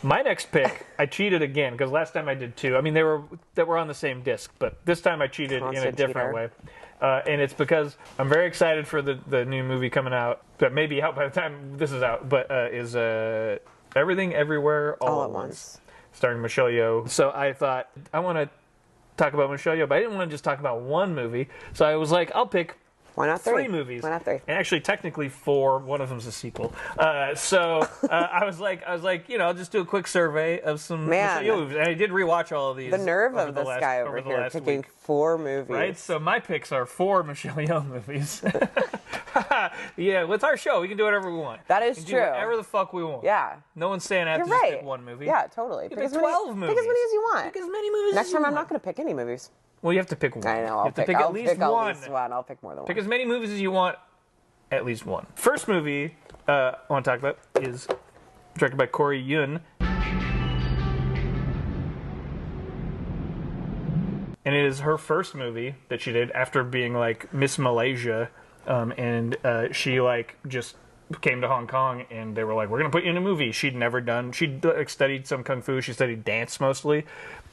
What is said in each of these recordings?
My next pick, I cheated again because last time I did 2. I mean, they were on the same disc, but this time I cheated in a different way. And it's because I'm very excited for the new movie coming out, that may be out by the time this is out, but is Everything Everywhere All at Once, starring Michelle Yeoh. So I thought, I want to talk about Michelle Yeoh, but I didn't want to just talk about one movie. So I was like, I'll pick Why not 3? 3 movies. Why not 3? And actually, technically 4. One of them's a sequel. I was like, I'll just do a quick survey of some Michelle Yeoh movies. And I did rewatch all of these. The nerve of this guy over here picking 4 movies. Right? So my picks are 4 Michelle Yeoh movies. Yeah, it's our show. We can do whatever we want. That is we can true. Do whatever the fuck we want. Yeah. No one's saying I have to just pick one movie. Yeah, totally. Pick 12 movies. Pick as many as you want. Pick as many movies Next as you time, want. I'm not going to pick any movies. Well, you have to pick one. I know. I'll pick at least one. I'll pick more than one. Pick as many movies as you want. At least one. First movie I want to talk about is directed by Corey Yuen. And it is her first movie that she did after being like Miss Malaysia. She like just came to Hong Kong and they were like, we're going to put you in a movie. She'd like, studied some kung fu. She studied dance mostly.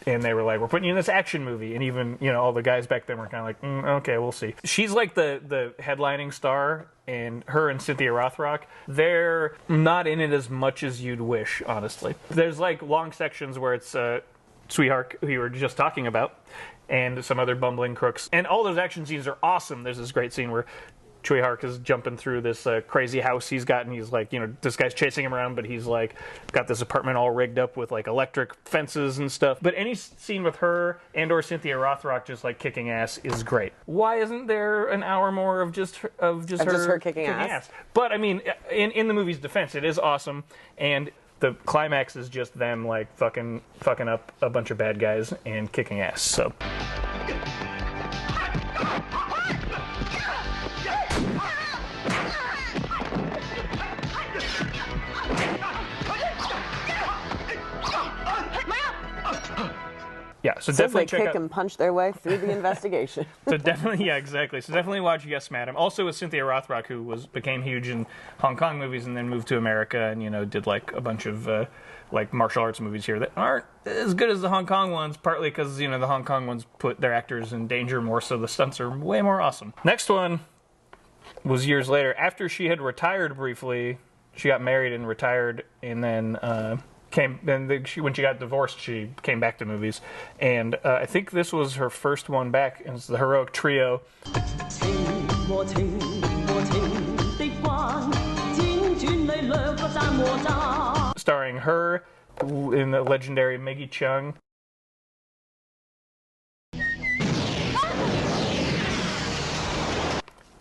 And they were like, we're putting you in this action movie. And even, all the guys back then were kind of like, okay, we'll see. She's like the headlining star, and her and Cynthia Rothrock, they're not in it as much as you'd wish, honestly. There's like long sections where it's Sweetheart, who you were just talking about, and some other bumbling crooks. And all those action scenes are awesome. There's this great scene where Choi Hark is jumping through this crazy house he's got, and he's like, this guy's chasing him around, but he's like got this apartment all rigged up with like electric fences and stuff. But any scene with her and or Cynthia Rothrock just like kicking ass is great. Why isn't there an hour more of just her kicking ass? But I mean, in the movie's defense, it is awesome, and the climax is just them like fucking up a bunch of bad guys and kicking ass. So. Yeah, so definitely check out. Kick and punch their way through the investigation. So definitely, yeah, exactly. So definitely watch Yes, Madam. Also with Cynthia Rothrock, who became huge in Hong Kong movies and then moved to America and did like a bunch of like martial arts movies here that aren't as good as the Hong Kong ones. Partly because the Hong Kong ones put their actors in danger more, so the stunts are way more awesome. Next one was years later, after she had retired briefly. She got married and retired, and then. When she got divorced, she came back to movies, and I think this was her first one back, and it's the Heroic Trio. Starring her in the legendary Maggie Cheung.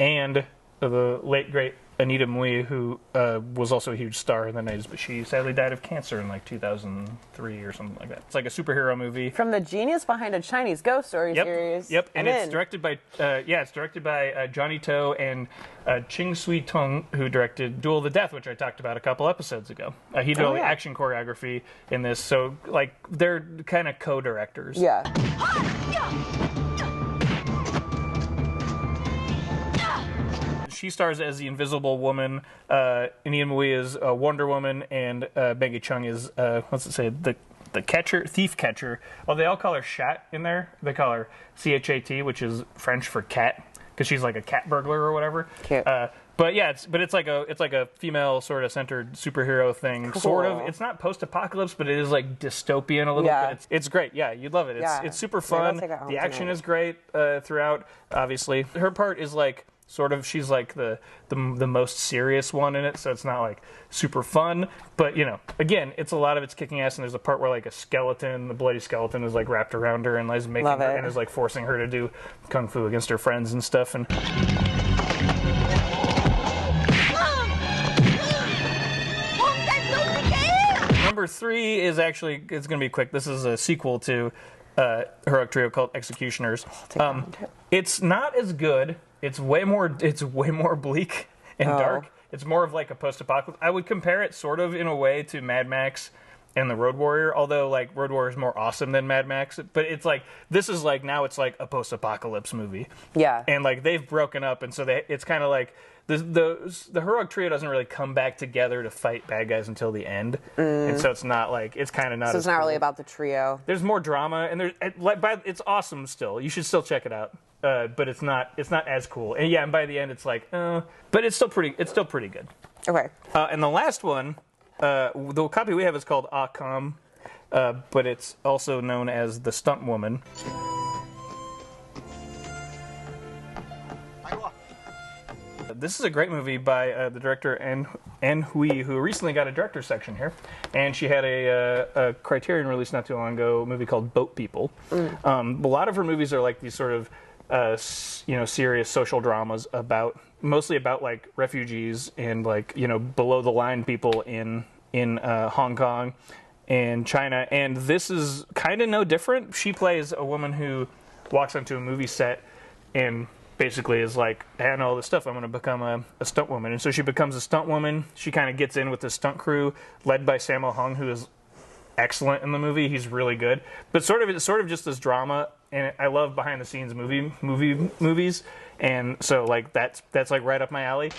And the late, great Anita Mui, who was also a huge star in the 90s, but she sadly died of cancer in like 2003 or something like that. It's like a superhero movie. From the genius behind a Chinese ghost story series. Yep, and it's directed by Johnny To and Ching Sui Tung, who directed Duel of the Death, which I talked about a couple episodes ago. He did all the action choreography in this, so like they're kind of co-directors. Yeah. She stars as the Invisible Woman. Anita Mui is Wonder Woman, and Maggie Cheung is the catcher, thief catcher. Oh, they all call her Chat in there. They call her CHAT, which is French for cat, because she's like a cat burglar or whatever. Cute. But yeah, it's like a female sort of centered superhero thing. Cool. Sort of. It's not post-apocalypse, but it is like dystopian a little bit. It's great. Yeah, you'd love it. It's super fun. The action is great throughout. Obviously, her part is like. Sort of, she's like the most serious one in it, so it's not like super fun. But again, it's a lot of it's kicking ass, and there's a part where like a skeleton, the bloody skeleton, is like wrapped around her and is making her and is like forcing her to do kung fu against her friends and stuff. And number 3 is actually it's going to be quick. This is a sequel to Heroic Trio called Executioners. It's not as good. It's way more bleak and dark. It's more of like a post-apocalypse. I would compare it sort of in a way to Mad Max and the Road Warrior, although like Road Warrior is more awesome than Mad Max, but it's like this is like now it's like a post-apocalypse movie. Yeah. And like they've broken up, and so it's kind of like the heroic trio doesn't really come back together to fight bad guys until the end, and so it's not like it's kind of not. So it's not cool. really about the trio. There's more drama, and it's awesome still. You should still check it out, but it's not as cool. And yeah, and by the end it's like, but it's still pretty good. Okay. And the last one, the copy we have is called Akam, but it's also known as The Stunt Woman. This is a great movie by the director An Hui, who recently got a director's section here, and she had a Criterion release not too long ago, a movie called Boat People. A lot of her movies are like these sort of serious social dramas mostly about like refugees and like below the line people in Hong Kong and China, and this is kind of no different. She plays a woman who walks onto a movie set and basically is like, hey, I know all this stuff, I'm going to become a stunt woman. And so she becomes a stunt woman. She kind of gets in with the stunt crew led by Sammo Hung, who is excellent in the movie. He's really good. But it's sort of just this drama, and I love behind the scenes movies. And so like that's like right up my alley.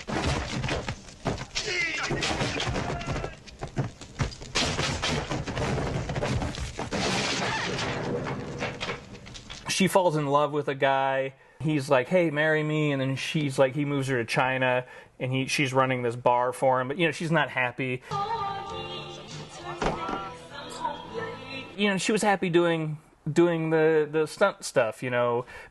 She falls in love with a guy. He's like, hey, marry me. And then she's like, he moves her to China, and she's running this bar for him. But, she's not happy. She was happy doing the stunt stuff,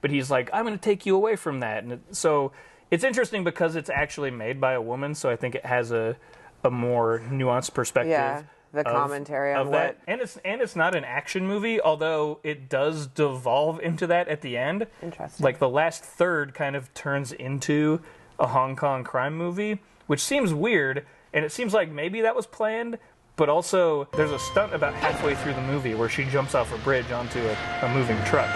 But he's like, I'm going to take you away from that. And so it's interesting because it's actually made by a woman. So I think it has a more nuanced perspective. Yeah. The commentary of that, and it's not an action movie, although it does devolve into that at the end. Interesting. Like the last third kind of turns into a Hong Kong crime movie, which seems weird, and it seems like maybe that was planned. But also, there's a stunt about halfway through the movie where she jumps off a bridge onto a moving truck.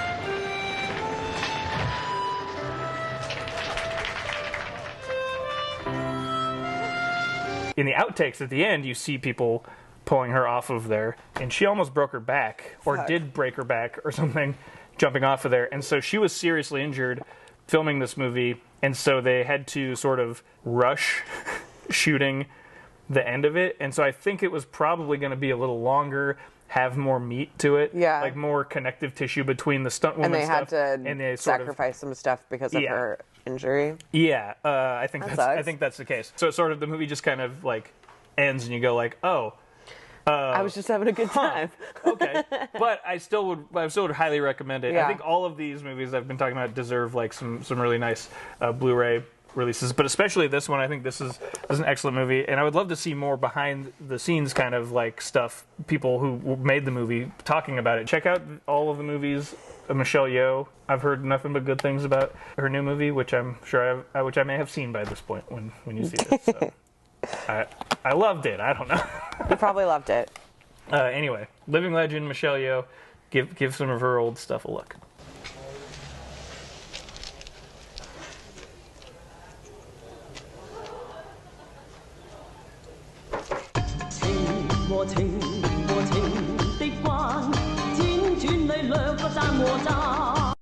In the outtakes at the end, you see people pulling her off of there, and she almost broke her back, or did break her back or something, jumping off of there. And so she was seriously injured filming this movie, and so they had to sort of rush shooting the end of it. And so I think it was probably going to be a little longer, have more meat to it, like more connective tissue between the stunt woman stuff. And they had to sacrifice some stuff because of her injury. Yeah, I think that's the case. So sort of the movie just kind of like ends, and you go like, oh. I was just having a good time. Okay, but I still would highly recommend it. Yeah. I think all of these movies I've been talking about deserve like some really nice Blu-ray releases, but especially this one. I think this is an excellent movie, and I would love to see more behind the scenes kind of like stuff. People who made the movie talking about it. Check out all of the movies of Michelle Yeoh. I've heard nothing but good things about her new movie, which I'm sure which I may have seen by this point when you see it. So. I loved it. I don't know. You probably loved it. Anyway, living legend Michelle Yeoh. Give some of her old stuff a look.情和情的關，輾轉裏兩個讚和讚。